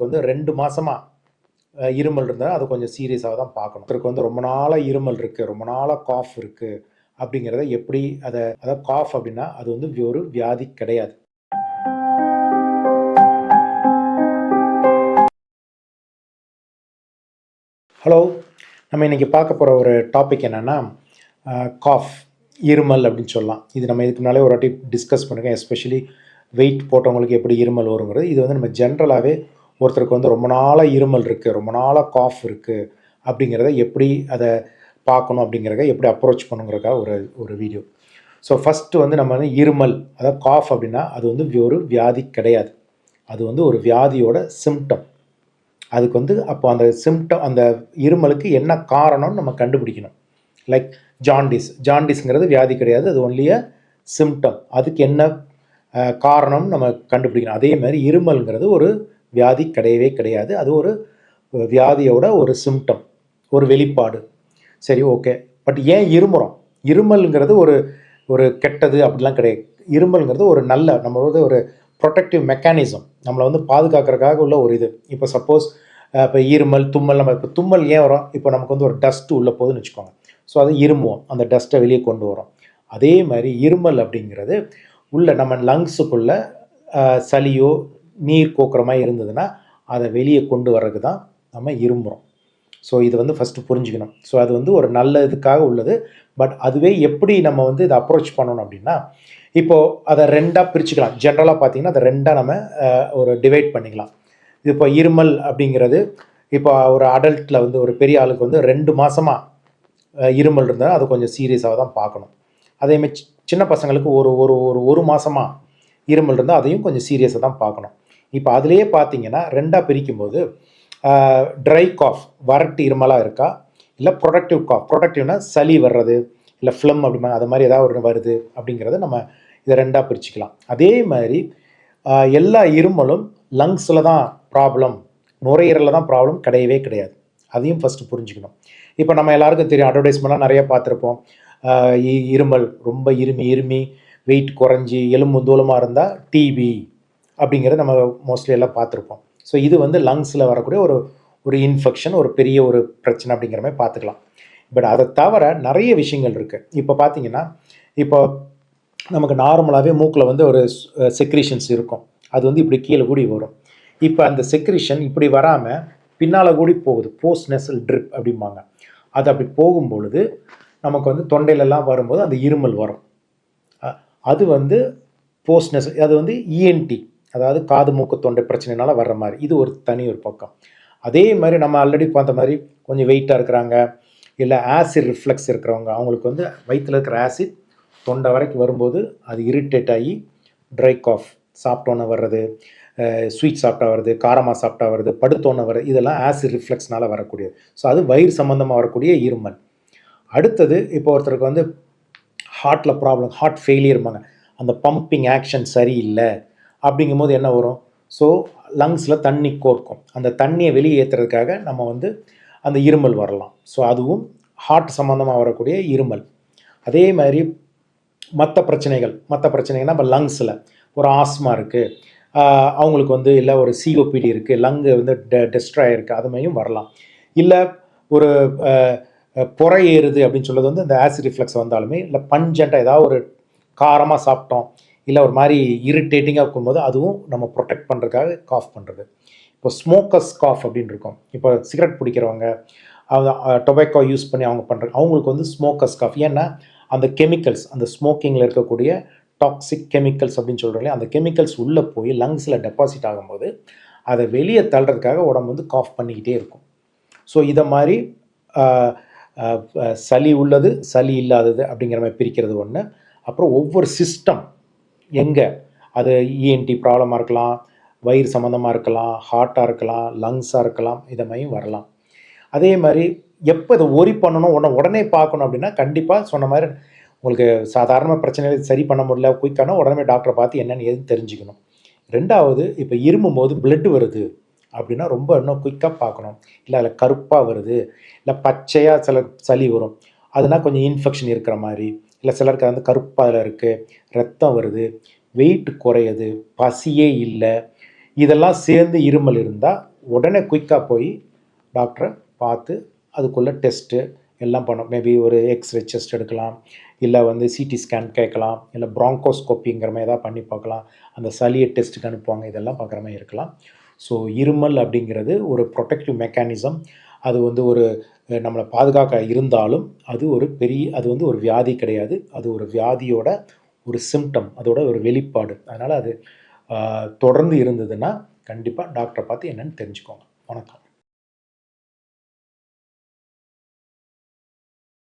வந்து 2 மாசமா இருமல் இருந்தால் அது கொஞ்சம் சீரியஸாக தான் பார்க்கணும். ஒருத்தருக்கு வந்து ரொம்ப நாளாக இருமல் இருக்குது, ரொம்ப நாளாக காஃப் இருக்குது அப்படிங்கிறத எப்படி அதாவது காஃப் அப்படின்னா அது வந்து ஒரு வியாதி கிடையாது. ஹலோ, நம்ம இன்றைக்கி பார்க்க போகிற ஒரு டாபிக் என்னென்னா காஃப், இருமல் அப்படின்னு சொல்லலாம். இது நம்ம இதுக்கு முன்னாலே ஒரு வாட்டி டிஸ்கஸ் பண்ணுங்கள். எஸ்பெஷலி வெயிட் போட்டவங்களுக்கு எப்படி இருமல் வருங்கிறது. இது வந்து நம்ம ஜென்ரலாகவே ஒருத்தருக்கு வந்து ரொம்ப நாளாக இருமல் இருக்குது, ரொம்ப நாளாக காஃப் இருக்குது அப்படிங்கிறத எப்படி அதை பார்க்கணும் அப்படிங்கிறத எப்படி அப்ரோச் பண்ணுங்கிறதுக்காக ஒரு ஒரு வீடியோ. ஸோ ஃபஸ்ட்டு வந்து நம்ம வந்து இருமல், அதாவது காஃப் அப்படின்னா அது வந்து ஒரு வியாதி கிடையாது. அது வந்து ஒரு வியாதியோட சிம்டம். அதுக்கு வந்து அப்போ அந்த சிம்டம், அந்த இருமலுக்கு என்ன காரணம்னு நம்ம கண்டுபிடிக்கணும். லைக் ஜாண்டிஸ்ங்கிறது வியாதி கிடையாது, அது ஒன்லிய சிம்டம். அதுக்கு என்ன காரணம் நம்ம கண்டுபிடிக்கணும். அதே மாதிரி இருமல்ங்கிறது ஒரு வியாதி கிடையவே கிடையாது, அது ஒரு வியாதியோட ஒரு சிம்டம், ஒரு வெளிப்பாடு. சரி, ஓகே. பட் ஏன் இருமுறோம்? இருமல்ங்கிறது ஒரு ஒரு கெட்டது அப்படிலாம் கிடையாது. இருமல்ங்கிறது ஒரு நல்ல நம்மளோட ஒரு ப்ரொடெக்டிவ் மெக்கானிசம், நம்மளை வந்து பாதுகாக்கிறதுக்காக உள்ள ஒரு இது. இப்போ சப்போஸ் இப்போ இருமல், தும்மல், நம்ம இப்போ தும்மல் ஏன் வரும்? இப்போ நமக்கு வந்து ஒரு டஸ்ட் உள்ளே போகுதுன்னு வச்சுக்கோங்க. ஸோ அதை இருமுவோம், அந்த டஸ்ட்டை வெளியே கொண்டு வரோம். அதே மாதிரி இருமல் அப்படிங்கிறது உள்ள நம்ம லங்ஸுக்குள்ளே சளியோ நீர் கோக்குற மாதிரி இருந்ததுன்னா அதை வெளியே கொண்டு வர்றதுக்கு தான் நம்ம இருமுறோம். ஸோ இது வந்து ஃபஸ்ட்டு புரிஞ்சுக்கணும். ஸோ அது வந்து ஒரு நல்ல இதுக்காக உள்ளது. பட் அதுவே எப்படி நம்ம வந்து இதை அப்ரோச் பண்ணணும் அப்படின்னா, இப்போது அதை ரெண்டாக பிரிச்சுக்கலாம். ஜென்ரலாக பார்த்தீங்கன்னா அதை ரெண்டாக நம்ம ஒரு டிவைட் பண்ணிக்கலாம். இது இப்போ இருமல் அப்படிங்கிறது இப்போ ஒரு அடல்ட்டில் வந்து ஒரு பெரிய ஆளுக்கு வந்து 2 மாதமாக இருமல் இருந்தால் அது கொஞ்சம் சீரியஸாக தான் பார்க்கணும். அதேமாதிரி சின்ன பசங்களுக்கு ஒரு ஒரு ஒரு ஒரு மாதமாக இருமல் இருந்தால் அதையும் கொஞ்சம் சீரியஸாக தான் பார்க்கணும். இப்போ அதுலேயே பார்த்தீங்கன்னா ரெண்டாக பிரிக்கும்போது ட்ரை காஃப், வறட்டு இருமலாக இருக்கா, இல்லை ப்ரொடக்டிவ் காஃப், ப்ரொடக்டிவ்னா சளி வர்றது, இல்லை ஃப்ளம் அப்படிமா அது மாதிரி ஏதாவது ஒரு வருது அப்படிங்கிறத நம்ம இதை ரெண்டாக பிரிச்சுக்கலாம். அதே மாதிரி எல்லா இருமலும் லங்ஸில் தான் ப்ராப்ளம், நுரையீரலில் தான் ப்ராப்ளம் கிடையவே கிடையாது. அதையும் ஃபஸ்ட்டு புரிஞ்சுக்கணும். இப்போ நம்ம எல்லாருக்கும் தெரியும், அட்வர்டைஸ்மெண்ட்லாம் நிறைய பார்த்துருப்போம். இருமல் ரொம்ப இருமி வெயிட் குறைஞ்சி எலும்பு தூளமாக இருந்தால் டிபி அப்படிங்கிறத நம்ம மோஸ்ட்லி எல்லாம் பார்த்துருப்போம். ஸோ இது வந்து லங்ஸில் வரக்கூடிய ஒரு ஒரு இன்ஃபெக்ஷன், ஒரு பெரிய ஒரு பிரச்சனை அப்படிங்கிற மாதிரி பார்த்துக்கலாம். பட் அதை தவிர நிறைய விஷயங்கள் இருக்குது. இப்போ பார்த்தீங்கன்னா, இப்போ நமக்கு நார்மலாகவே மூக்கில் வந்து ஒரு செக்ரீஷன்ஸ் இருக்கும். அது வந்து இப்படி கீழே கூடி வரும். இப்போ அந்த செக்ரீஷன் இப்படி வராமல் பின்னால் கூடி போகுது, போஸ்ட் நெசல் ட்ரிப் அப்படிம்பாங்க. அது அப்படி போகும்பொழுது நமக்கு வந்து தொண்டையிலலாம் வரும்போது அந்த இருமல் வரும். அது வந்து போஸ்ட் நெசல், அது வந்து இஎன்டி, அதாவது காது மூக்கு தொண்டை பிரச்சனைனால வர்ற மாதிரி. இது ஒரு தனி ஒரு பக்கம். அதே மாதிரி நம்ம ஆல்ரெடி பார்த்த மாதிரி கொஞ்சம் வெயிட்டாக இருக்கிறாங்க, இல்லை ஆசிட் ரிஃப்ளெக்ஸ் இருக்கிறவங்க, அவங்களுக்கு வந்து வயிற்றில் இருக்கிற ஆசிட் தொண்டை வரைக்கும் வரும்போது அது இரிட்டேட் ஆகி ட்ரை காஃப், சாப்பிட்டோன்னே வர்றது, ஸ்வீட் சாப்பிட்டா வருது, காரமாக சாப்பிட்டா வருது, படுத்தோன்னே வருது, இதெல்லாம் ஆசிட் ரிஃப்ளெக்ஸ்னால் வரக்கூடியது. ஸோ அது வயிறு சம்மந்தமாக வரக்கூடிய இருமல். அடுத்தது இப்போ ஒருத்தருக்கு வந்து ஹார்ட்டில் ப்ராப்ளம், ஹார்ட் ஃபெயிலியர்பாங்க, அந்த பம்பிங் ஆக்ஷன் சரியில்லை அப்படிங்கும் போது என்ன வரும்? ஸோ லங்ஸில் தண்ணி கோர்க்கும், அந்த தண்ணியை வெளியே ஏற்றுறதுக்காக நம்ம வந்து அந்த இருமல் வரலாம். ஸோ அதுவும் ஹார்ட் சம்மந்தமாக வரக்கூடிய இருமல். அதே மாதிரி மற்ற பிரச்சனைகள்னால் இப்போ லங்ஸில் ஒரு ஆஸ்மா இருக்குது, அவங்களுக்கு வந்து இல்லை ஒரு சிஓபிடி இருக்குது, லங்கு வந்து டெஸ்ட்ராய் இருக்குது, அது மாதிரியும் வரலாம். இல்லை ஒரு புறை ஏறுது அப்படின்னு சொல்கிறது வந்து இந்த ஆசிட் ரிஃப்ளெக்ஸ் வந்தாலுமே, இல்லை பஞ்சண்ட்டாக ஏதாவது ஒரு காரமாக சாப்பிட்டோம், இல்லை ஒரு மாதிரி இரிட்டேட்டிங்காக இருக்கும்போது அதுவும் நம்ம ப்ரொடெக்ட் பண்ணுறதுக்காக காஃப் பண்ணுறது. இப்போ ஸ்மோக்கர்ஸ் காஃப் அப்படின்னு இருக்கும். இப்போ சிகரெட் பிடிக்கிறவங்க, அவங்க டொபேக்கோ யூஸ் பண்ணி அவங்க பண்ணுற, அவங்களுக்கு வந்து ஸ்மோக்கர்ஸ் காஃப். ஏன்னா அந்த கெமிக்கல்ஸ், அந்த ஸ்மோக்கிங்கில் இருக்கக்கூடிய டாக்ஸிக் கெமிக்கல்ஸ் அப்படின்னு சொல்கிறோம், அந்த கெமிக்கல்ஸ் உள்ளே போய் லங்ஸில் டெபாசிட் ஆகும்போது அதை வெளியே தள்ளுறதுக்காக உடம்பு வந்து காஃப் பண்ணிக்கிட்டே இருக்கும். ஸோ இதை மாதிரி சளி உள்ளது, சளி இல்லாதது அப்படிங்கிற மாதிரி பிரிக்கிறது ஒன்று. அப்புறம் ஒவ்வொரு சிஸ்டம் எங்கே, அது இஎன்டி ப்ராப்ளமாக இருக்கலாம், வயிறு சம்மந்தமாக இருக்கலாம், ஹார்ட்டாக இருக்கலாம், லங்ஸாக இருக்கலாம், இதை மாதிரியும் வரலாம். அதே மாதிரி எப்போ இதை ஒரி பண்ணணும், உடனே பார்க்கணும் அப்படின்னா, கண்டிப்பாக சொன்ன மாதிரி உங்களுக்கு சாதாரண பிரச்சனைகள் சரி பண்ண முடியல, குயிக்கான உடனே டாக்டரை பார்த்து என்னென்னு எது தெரிஞ்சுக்கணும். ரெண்டாவது, இப்போ இருமும் போது பிளட் வருது அப்படின்னா ரொம்ப இன்னும் குயிக்காக பார்க்கணும். இல்லை அதில் கருப்பாக வருது, இல்லை பச்சையாக சில சளி வரும், அதுனா கொஞ்சம் இன்ஃபெக்ஷன் இருக்கிற மாதிரி, இல்லை சிலருக்கு வந்து கருப்பாக இருக்குது, ரத்தம் வருது, வெயிட் குறையுது, பசியே இல்லை, இதெல்லாம் சேர்ந்து இருமல் இருந்தால் உடனே குயிக்காக போய் டாக்டரை பார்த்து அதுக்குள்ளே டெஸ்ட்டு எல்லாம் பண்ணோம். மேபி ஒரு எக்ஸ்ரே செஸ்ட் எடுக்கலாம், இல்லை வந்து சிடி ஸ்கேன் கேட்கலாம், இல்லை ப்ராங்கோஸ்கோப்பிங்கிற மாதிரி ஏதாவது பண்ணி பார்க்கலாம், அந்த சளியை டெஸ்ட்டுக்கு அனுப்புவாங்க, இதெல்லாம் பார்க்குற மாதிரி இருக்கலாம். ஸோ இருமல் அப்படிங்கிறது ஒரு ப்ரொடெக்டிவ் மெக்கானிசம். அது வந்து ஒரு நம்மளை பாதுகாக்க இருந்தாலும் அது வந்து ஒரு வியாதி கிடையாது. அது ஒரு வியாதியோட ஒரு சிம்டம், அதோட ஒரு வெளிப்பாடு. அதனால் அது தொடர்ந்து இருந்ததுன்னா கண்டிப்பாக டாக்டரை பார்த்து என்னென்னு தெரிஞ்சுக்கோங்க. வணக்கம்.